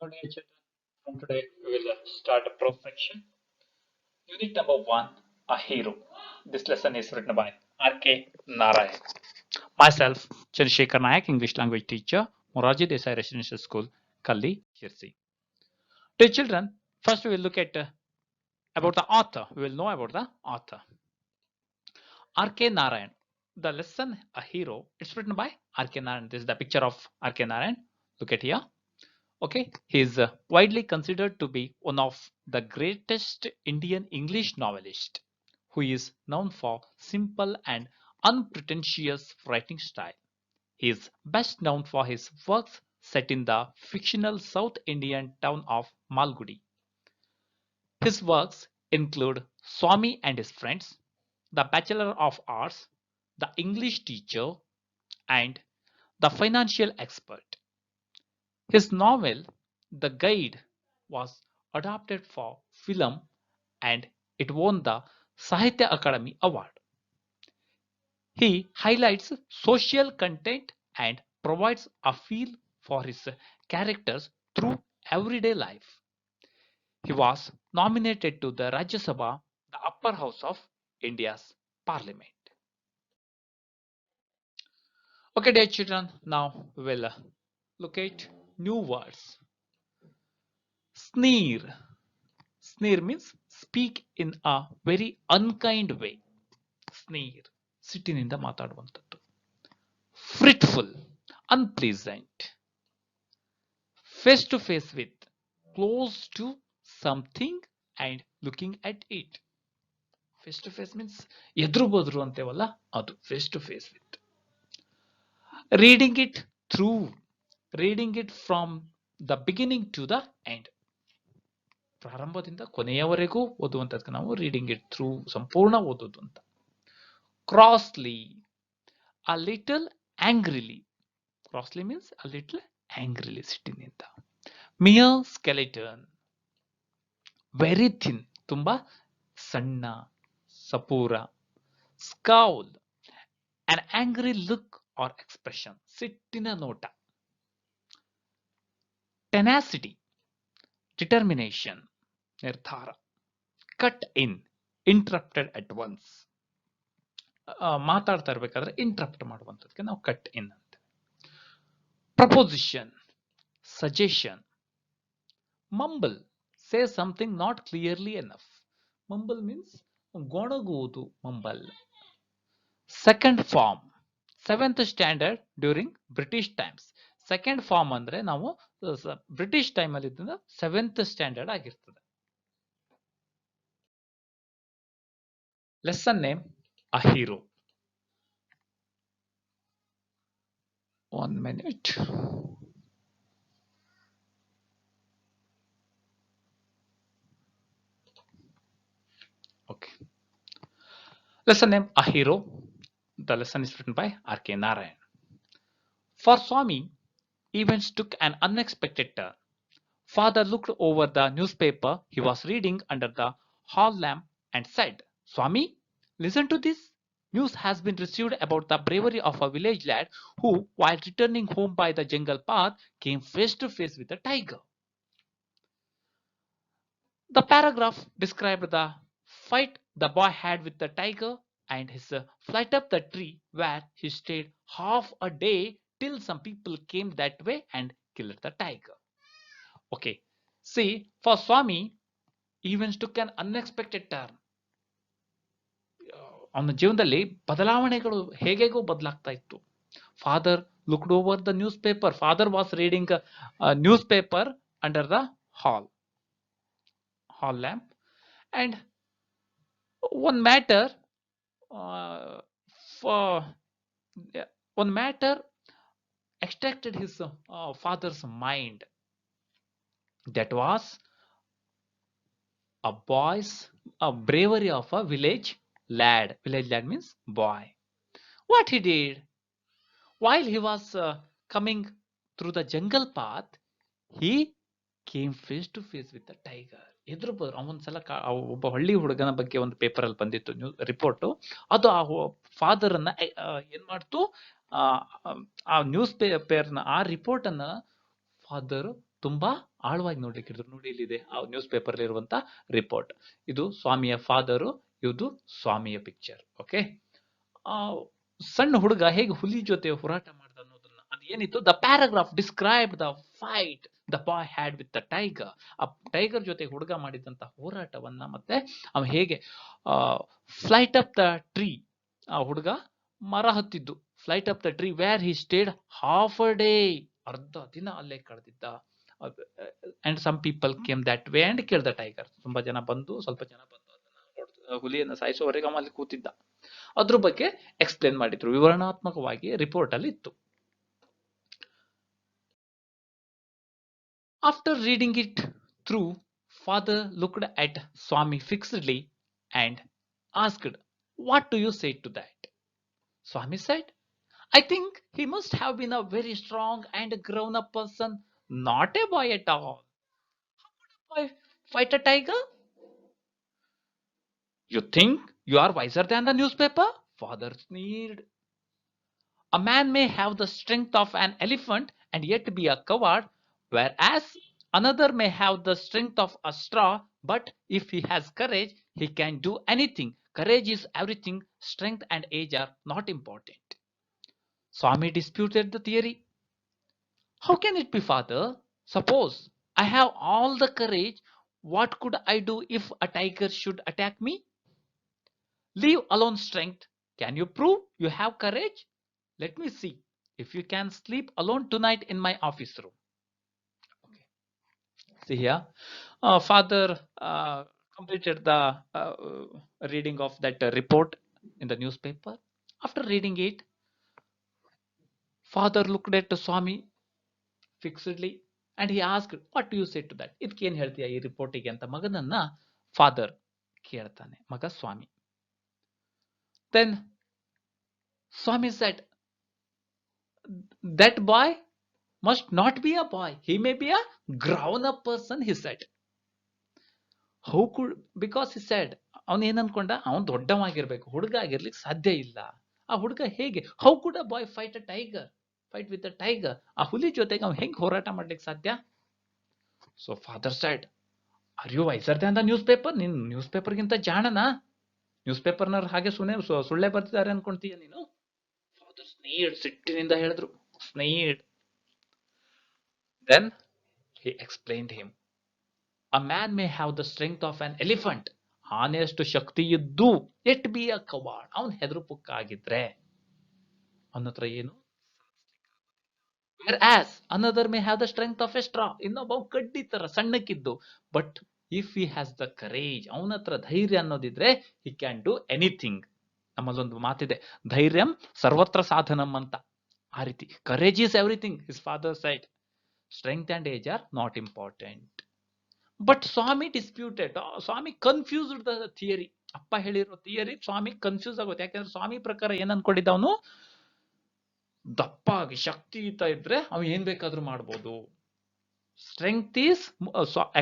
Good day, children. From today, we will start a prose section. Unit number one, a hero. This lesson is written by R.K. Narayan. Myself, Chandrasekhar Nayak, English language teacher, Moraji Desai Residential School, Kalli, Shirsi. Dear children, first we will look at about the author. We will know about the author. R.K. Narayan. The lesson, a hero. It's written by R.K. Narayan. This is the picture of R.K. Narayan. Look at here. Okay, he is widely considered to be one of the greatest Indian English novelists, who is known for simple and unpretentious writing style. He is best known for his works set in the fictional South Indian town of Malgudi. His works include Swami and His Friends, The Bachelor of Arts, The English Teacher, and The Financial Expert. His novel The Guide was adapted for film and it won the Sahitya Akademi Award. He highlights social content and provides a feel for his characters through everyday life. He was nominated to the Rajya Sabha, the upper house of India's parliament. Okay, dear children, now we will look at new words. Sneer. Sneer means speak in a very unkind way. Sneer ಸಿಟ್ಟಿನಿಂದ ಮಾತಾಡುವಂಥದ್ದು. Fretful, unpleasant. Face to face with, close to something and looking at it. Face to face means ಎದುರು ಬದ್ರು ಅಂತೇವಲ್ಲ ಅದು face to face with. Reading it through, reading it from the beginning to the end. ಪ್ರಾರಂಭದಿಂದ ಕೊನೆಯವರೆಗೂ ಓದುವಂತದಕ್ಕೆ ನಾವು reading it through ಸಂಪೂರ್ಣ ಓದೋದು ಅಂತ. Crossly, a little angrily. Crossly means a little angrily ಸಿಟ್ಟಿನಿಂದ. Mere skeleton, very thin, ತುಂಬಾ ಸಣ್ಣ, ಸಪೂರ. Scowl, an angry look or expression, ಸಿಟ್ಟಿನ ನೋಟ. Tenacity, determination, ನಿರ್ಧಾರ. Cut in, interrupted at once. ಮಾತಾಡ್ತಾ ಇರ್ಬೇಕಾದ್ರೆ ಇಂಟರಪ್ಟ್ ಮಾಡುವಂಥದ್ದಕ್ಕೆ ನಾವು ಕಟ್ ಇನ್ ಅಂತ. Proposition, suggestion. Mumble, say something not clearly enough. Mumble means ಗೊಣಗುವುದು, mumble. Second form, seventh standard during British times. Second form ಅಂದ್ರೆ ನಾವು British time ಅಲ್ಲಿ ಇದ್ದ ಸೆವೆಂತ್ ಸ್ಟ್ಯಾಂಡರ್ಡ್ ಆಗಿರ್ತದೆ. Lesson name a hero. 1 minute. Okay. Lesson name A Hero. The lesson is written by R.K. Narayan. For Swami, events took an unexpected turn. Father looked over the newspaper he was reading under the hall lamp and said, Swami, listen to this. News has been received about the bravery of a village lad who, while returning home by the jungle path, came face to face with a tiger. The paragraph described the fight the boy had with the tiger and his flight up the tree where he stayed half a day till some people came that way and killed the tiger. Okay, see, for Swami, events took an unexpected turn. ಅವನ ಜೀವನದಲ್ಲಿ ಬದಲಾವಣೆಗಳು ಹೇಗೆಗೋ ಬದಲಾಗ್ತಾ ಇತ್ತು. Father looked over the news paper. Father was reading news paper under the hall lamp, and one matter for one matter extracted his father's mind. That was a bravery of a village lad. Village lad means boy. What he did while he was coming through the jungle path, he came face to face with the tiger. ಎದುರು ಅವನೊಂದ್ಸಲ ಒಬ್ಬ ಹಳ್ಳಿ ಹುಡುಗನ ಬಗ್ಗೆ ಒಂದು paper ಅಲ್ಲಿ ಬಂದಿತ್ತು report. ಅದು ಆ ಫಾದರ್ ಅನ್ನ ಏನ್ ಮಾಡ್ತು, ಆ ನ್ಯೂಸ್ ಪೇಪರ್ನ ಆ ರಿಪೋರ್ಟ್ ಅನ್ನ ಫಾದರ್ ತುಂಬಾ ಆಳವಾಗಿ ನೋಡ್ಲಿಕ್ಕೆ ಹೇಳಿದ್ರು. ನೋಡಿ ಇಲ್ಲಿದೆ ಆ ನ್ಯೂಸ್ ಪೇಪರ್ ಇರುವಂತ ರಿಪೋರ್ಟ್. ಇದು ಸ್ವಾಮಿಯ ಫಾದರು, ಇದು ಸ್ವಾಮಿಯ ಪಿಕ್ಚರ್. ಓಕೆ, ಆ ಸಣ್ಣ ಹುಡುಗ ಹೇಗೆ ಹುಲಿ ಜೊತೆ ಹೋರಾಟ ಮಾಡ್ದ ಅನ್ನೋದನ್ನ, ಅದು ಏನಿತ್ತು, the paragraph describe the fight the boy had with the tiger. ಆ ಟೈಗರ್ ಜೊತೆ ಹುಡುಗ ಮಾಡಿದಂತ ಹೋರಾಟವನ್ನ, ಮತ್ತೆ ಅವ ಹೇಗೆ ಫ್ಲೈಟ್ ಅಪ್ ದ ಟ್ರೀ, ಆ ಹುಡುಗ ಮರ ಹತ್ತಿದ್ದು, flight up the tree where he stayed half a day, ಅರ್ಧ ದಿನ ಅಲ್ಲೇ ಕಳೆದಿದ್ದ. And some people came that way and kill the tiger. ತುಂಬಾ ಜನ ಬಂದು, ಸ್ವಲ್ಪ ಜನ ಬಂದು ಅದನ್ನ ಹುಲಿಯನ್ನು ಸಾಯಿಸುವವರೆಗೆ ಅವ ಅಲ್ಲಿ ಕೂತಿದ್ದ. ಅದ್ರ ಬಗ್ಗೆ ಎಕ್ಸ್ಪ್ಲೇನ್ ಮಾಡಿದ್ರು, ವಿವರಣಾತ್ಮಕವಾಗಿ ರಿಪೋರ್ಟ್ ಅಲ್ಲಿ ಇತ್ತು. After reading it through, father looked at Swami fixedly and asked, what do you say to that? Swami said, I think he must have been a very strong and grown up person, not a boy at all. How could a boy fight a tiger? You think you are wiser than the newspaper? Father sneered. A man may have the strength of an elephant and yet be a coward, whereas another may have the strength of a straw, but if he has courage, he can do anything. Courage is everything. Strength and age are not important. Swami disputed the theory. How can it be, father? Suppose I have all the courage, what could I do if a tiger should attack me? Leave alone strength. Can you prove you have courage? Let me see if you can sleep alone tonight in my office room. Okay. See here, father completed the reading of that report in the newspaper. After reading it, father looked at Swami fixedly and he asked, what do you say to that? ಇದಕ್ಕೆ ಏನ್ ಹೇಳ್ತೀಯ ಈ ರಿಪೋರ್ಟಿಗೆ ಅಂತ ಮಗನನ್ನ father ಕೇಳ್ತಾನೆ, ಮಗ ಸ್ವಾಮಿ. Then Swami said, that boy must not be a boy, he may be a grown up person, he said. How could, because he said, ಅವನು ಏನ್ ಅನ್ಕೊಂಡ, ಅವನು ದೊಡ್ಡವಾಗಿರ್ಬೇಕು, ಹುಡುಗ ಆಗಿರ್ಲಿಕ್ಕೆ ಸಾಧ್ಯ ಇಲ್ಲ. ಆ ಹುಡುಗ ಹೇಗೆ, how could a boy fight a tiger, fight with a tiger, ಆ ಹುಲಿ ಜೊತೆಗೆ ಅವ್ನು ಹೆಂಗ್ ಹೋರಾಟ ಮಾಡ್ಲಿಕ್ಕೆ ಸಾಧ್ಯ? So father said, are you wiser than the newspaper? ನೀನು ನ್ಯೂಸ್ ಪೇಪರ್ಗಿಂತ ಜಾಣನಾ? ನ್ಯೂಸ್ ಪೇಪರ್ನವ್ರು ಹಾಗೆ ಸುಳ್ಳೆ ಬರ್ತಿದ್ದಾರೆ ಅನ್ಕೊಂತೀಯ ನೀನು? ಫಾದರ್ ಸ್ನೇಹಿಡ್ ಸಿಟ್ಟಿನಿಂದ ಹೇಳಿದ್ರು, sneered. Then he explained him, a man may have the strength of an elephant, ಆನೆಯಷ್ಟು ಶಕ್ತಿ ಇದ್ದು ಎಟ್ ಬಿ ಅ ಕವಾರ್ಡ್, ಅವನ್ ಹೆದರು ಪುಕ್ಕ ಆಗಿದ್ರೆ ಅವನ ಹತ್ರ ಏನು, whereas another may have the strength of a straw, ಇನ್ನೊಬ್ಬ ಕಡ್ಡಿ ತರ ಸಣ್ಣಕ್ಕಿದ್ದು, but if he has the courage, ಅವನ ಹತ್ರ ಧೈರ್ಯ ಅನ್ನೋದಿದ್ರೆ, ಹಿ ಕ್ಯಾನ್ ಡೂ ಎನಿಥಿಂಗ್. ನಮ್ಮಲ್ಲೊಂದು ಮಾತಿದೆ, ಧೈರ್ಯಂ ಸರ್ವತ್ರ ಸಾಧನಂ ಅಂತ. ಆ ರೀತಿ courage is everything, his father said. Strength and age are not important. But Swami disputed, Swami confused the theory. ಅಪ್ಪ ಹೇಳಿರೋ ಥಿಯರಿ ಸ್ವಾಮಿ ಕನ್ಫ್ಯೂಸ್ ಆಗುತ್ತೆ. ಯಾಕಂದ್ರೆ ಸ್ವಾಮಿ ಪ್ರಕಾರ ಏನ್ ಅನ್ಕೊಂಡಿದ್ದ, ಅವನು ದಪ್ಪಾಗಿ ಶಕ್ತಿಯುತ ಇದ್ರೆ ಅವ ಏನ್ ಬೇಕಾದ್ರೂ ಮಾಡ್ಬೋದು. Strength is,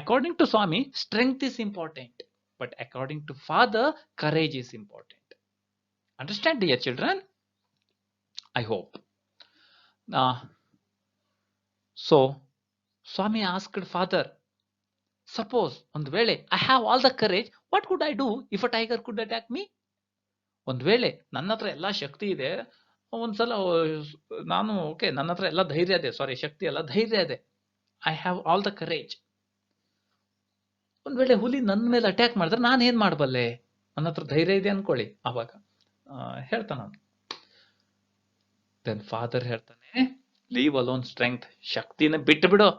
according to Swami, strength is important, but according to father, courage is important. Understand dear children? I hope. So Swami asked father, suppose ಒಂದು ವೇಳೆ I have all the courage, what could I do if a tiger could attack me? ಒಂದ್ ವೇಳೆ ನನ್ನ ಹತ್ರ ಎಲ್ಲಾ ಶಕ್ತಿ ಇದೆ, ಒಂದ್ಸಲ ನಾನು ಓಕೆ, ನನ್ನ ಹತ್ರ ಎಲ್ಲ ಧೈರ್ಯ ಇದೆ, ಸಾರಿ ಶಕ್ತಿ ಅಲ್ಲ ಧೈರ್ಯ ಇದೆ, I have all the courage. ಒಂದ್ ವೇಳೆ ಹುಲಿ ನನ್ನ ಮೇಲೆ ಅಟ್ಯಾಕ್ ಮಾಡಿದ್ರೆ ನಾನು ಏನ್ ಮಾಡಬಲ್ಲೆ? ನನ್ನ ಹತ್ರ ಧೈರ್ಯ ಇದೆ ಅನ್ಕೊಳ್ಳಿ, ಅವಾಗ ಹೇಳ್ತಾನ. ದೆನ್ ಫಾದರ್ ಹೇಳ್ತಾನೆ, ಲೀವ್ ಅಲೋನ್ ಸ್ಟ್ರೆಂಗ್ತ್, ಶಕ್ತಿನ ಬಿಟ್ಟು ಬಿಡು.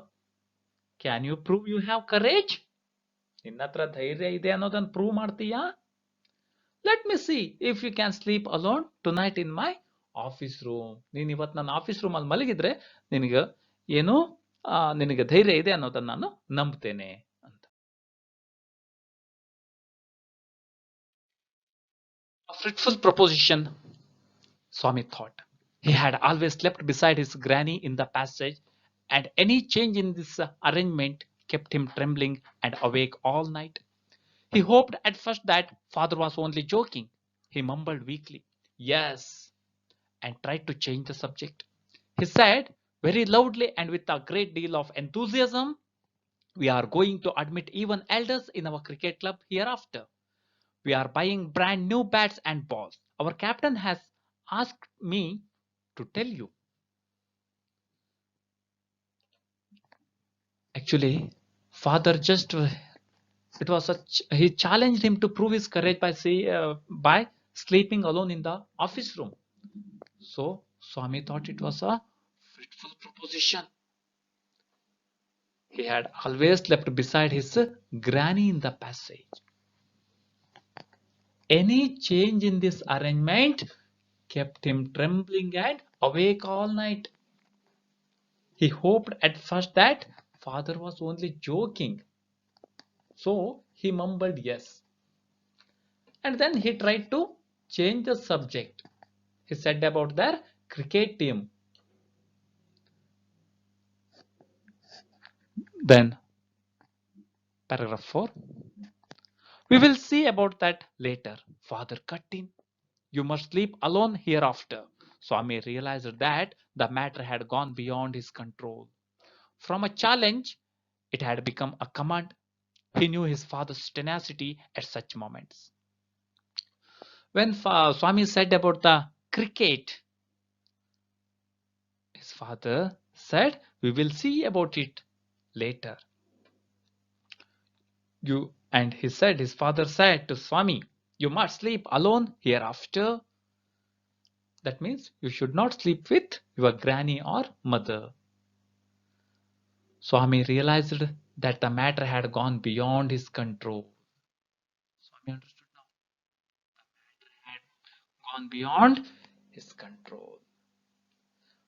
Can you prove you have courage? ನಿನ್ನ ಹತ್ರ ಧೈರ್ಯ ಇದೆ ಅನ್ನೋದನ್ನ ಪ್ರೂವ್ ಮಾಡ್ತೀಯಾ? Let me see if you can sleep alone tonight in my office room. ನೀನ್ ಇವತ್ತು ನನ್ನ ಆಫೀಸ್ ರೂಮ್ ಅಲ್ಲಿ ಮಲಗಿದ್ರೆ ನಿನಗೆ ಏನು, ನಿನಗೆ ಧೈರ್ಯ ಇದೆ ಅನ್ನೋದನ್ನ ನಾನು ನಂಬ್ತೇನೆ ಅಂತ. A fruitful proposition, Swami thought. He had always slept beside his granny in the passage, and any change in this arrangement kept him trembling and awake all night. He hoped at first that father was only joking. He mumbled weakly, yes, and tried to change the subject. He said, very loudly and with a great deal of enthusiasm. We are going to admit even elders in our cricket club hereafter. We are buying brand new bats and balls. Our captain has asked me to tell you. Actually, father just it was such he challenged him to prove his courage by sleeping alone in the office room. So Swami thought it was a fruitful proposition. He had always slept beside his granny in the passage. Any change in this arrangement kept him trembling and awake all night. He hoped at first that father was only joking, so he mumbled yes. And then he tried to change the subject. He said about their cricket team. Then, paragraph 4. We will see about that later. Father cut in. You must sleep alone hereafter. Swami realized that the matter had gone beyond his control. From a challenge, it had become a command. He knew his father's tenacity at such moments. When Swami said about the cricket, his father said, we will see about it later. His father said to Swami, you must sleep alone hereafter. That means you should not sleep with your granny or mother. Swami realized that the matter had gone beyond his control. Swami understood now. The matter had gone beyond his control.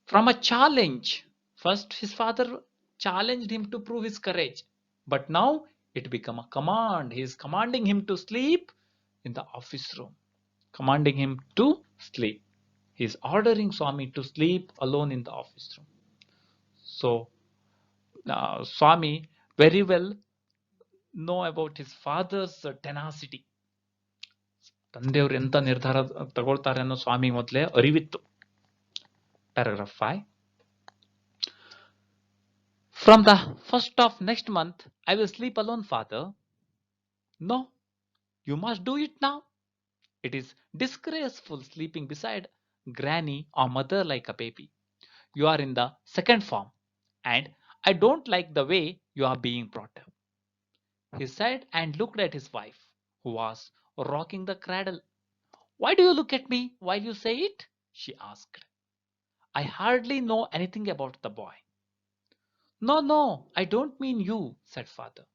From a challenge, first his father challenged him to prove his courage, but now it became a command. He is commanding him to sleep in the office room, commanding him to sleep. He is ordering Swami to sleep alone in the office room. So Swami very well know about his father's tenacity. ತಂದೆಯವರು ಎಂತ ನಿರ್ಧಾರ ತಗೊಳ್ತಾರೆ ಅನ್ನೋ ಸ್ವಾಮಿ ಮೊದಲೇ ಅರಿವಿತ್ತು. Paragraph 5. From the first of next month, I will sleep alone, father. No, you must do it now. It is disgraceful sleeping beside granny or mother like a baby. You are in the second form, and I don't like the way you are being brought up. He said and looked at his wife, who was rocking the cradle. Why do you look at me while you say it? She asked. I hardly know anything about the boy. No, no, I don't mean you, said father.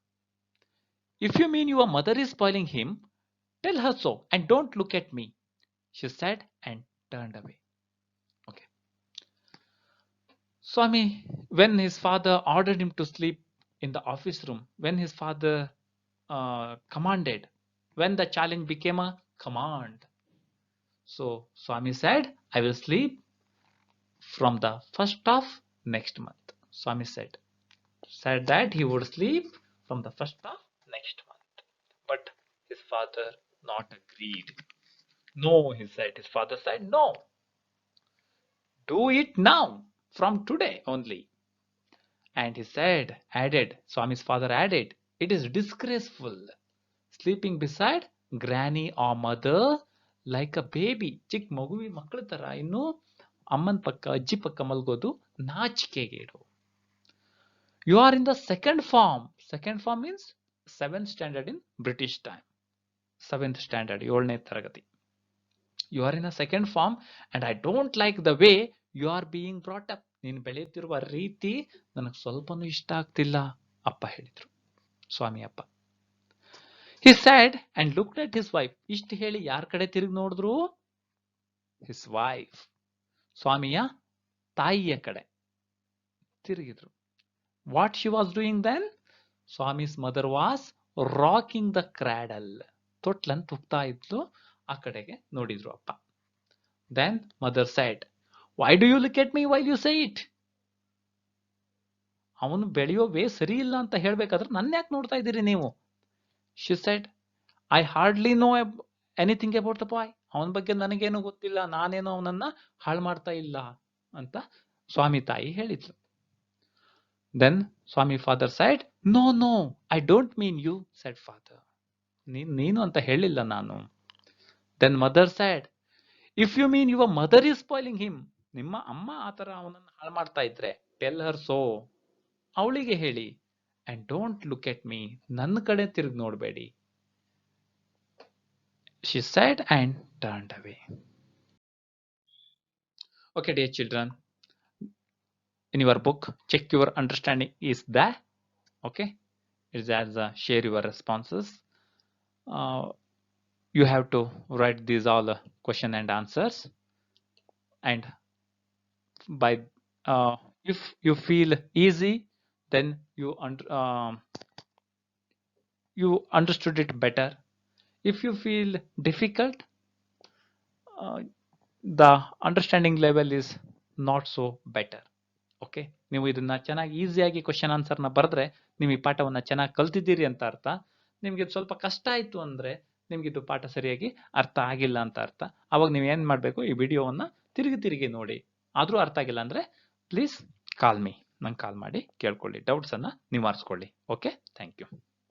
If you mean your mother is spoiling him, tell her so and don't look at me, she said and turned away. Okay. Swami, when his father ordered him to sleep in the office room, when his father commanded, when the challenge became a command, so Swami said, I will sleep from the first of next month. Swami said that he would sleep from the first of next month. But his father not agreed. No, he said. His father said, no. Do it now, from today only. And he Swami's father added, it is disgraceful sleeping beside granny or mother like a baby. ಚಿಕ್ಕ ಮಕ್ಕಳ ತರ ಇನ್ನು ಅಮ್ಮನ ಪಕ್ಕ ಅಜ್ಜಿ ಪಕ್ಕ ಮಲ್ಗೋದು ನಾಚಿಕೆಗೇಡು. You are in the second form. Second form means 7th standard in British time. 7th standard, 7ನೇ ತರಗತಿ. You are in a second form and I don't like the way you are being brought up. ನೀನು ಬೆಳೆಯುತ್ತಿರುವ ರೀತಿ ನನಗೆ ಸ್ವಲ್ಪನೂ ಇಷ್ಟ ಆಗ್ತಿಲ್ಲ ಅಪ್ಪ ಹೇಳಿದ್ರು, ಸ್ವಾಮಿ ಅಪ್ಪ. He said and looked at his wife. ಇಷ್ಟು ಹೇಳಿ ಯಾರ ಕಡೆ ತಿರುಗಿ ನೋಡಿದ್ರು? His wife. ಸ್ವಾಮಿಯ ತಾಯಿಯ ಕಡೆ ತಿರುಗಿದ್ರು. What she was doing then? Swami's mother was rocking the cradle. ತೊಟ್ಲನ್ ತುಗ್ತಾ ಇದ್ಲು. ಆ ಕಡೆಗೆ ನೋಡಿದ್ರು ಅಪ್ಪ. Then mother said, why do you look at me while you say it? ಅವನು ಬೆಳೆಯೋ ವೇ ಸರಿ ಇಲ್ಲ ಅಂತ ಹೇಳ್ಬೇಕಾದ್ರೆ ನನ್ನ ಯಾಕೆ ನೋಡ್ತಾ ಇದ್ದೀರಿ ನೀವು? She said, I hardly know anything about the boy. ಅವನ ಬಗ್ಗೆ ನನಗೇನು ಗೊತ್ತಿಲ್ಲ, ನಾನೇನೋ ಅವನನ್ನ ಹಾಳು ಮಾಡ್ತಾ ಇಲ್ಲ ಅಂತ ಸ್ವಾಮಿ ತಾಯಿ ಹೇಳಿದ್ಲು. Then Swami father said, no no, I don't mean you, said father. ನೀನು ಅಂತ ಹೇಳಿಲ್ಲ ನಾನು. Then mother said, if you mean your mother is spoiling him, ನಿಮ್ಮ ಅಮ್ಮ ಆ ಥರ ಅವನನ್ನು ಹಾಳು ಮಾಡ್ತಾ ಇದ್ರೆ ಟೆಲ್ ಹರ್ ಸೋ, ಅವಳಿಗೆ ಹೇಳಿ. And don't look at me, ನನ್ನ ಕಡೆ ತಿರುಗಿ ನೋಡಬೇಡಿ. She said and turned away. Okay, dear children, in your book, check your understanding is there. Okay, it has share your responses. You have to write these all question and answers. And by if you feel easy, then you understood it better. If you feel difficult, the understanding level is not so better. Okay, ನೀವು ಇದನ್ನ ಚೆನ್ನಾಗಿ ಈಸಿಯಾಗಿ question ಆನ್ಸರ್ನ ಬರೆದ್ರೆ ನೀವು ಈ ಪಾಠವನ್ನ ಚೆನ್ನಾಗಿ ಕಲ್ತಿದ್ದೀರಿ ಅಂತ ಅರ್ಥ. ನಿಮ್ಗೆ ಇದು ಸ್ವಲ್ಪ ಕಷ್ಟ ಆಯ್ತು ಅಂದ್ರೆ ನಿಮ್ಗೆ ಇದು ಪಾಠ ಸರಿಯಾಗಿ ಅರ್ಥ ಆಗಿಲ್ಲ ಅಂತ ಅರ್ಥ. ಅವಾಗ ನೀವು ಏನ್ ಮಾಡ್ಬೇಕು, ಈ ವಿಡಿಯೋವನ್ನ ತಿರುಗಿ ನೋಡಿ. ಆದ್ರೂ ಅರ್ಥ ಆಗಿಲ್ಲ ಅಂದ್ರೆ ಪ್ಲೀಸ್ ಕಾಲ್ ಮೀ, ನಂಗೆ ಕಾಲ್ ಮಾಡಿ ಕೇಳ್ಕೊಳ್ಳಿ, ಡೌಟ್ಸ್ ಅನ್ನ ನಿವಾರಿಸ್ಕೊಳ್ಳಿ. Okay, thank you.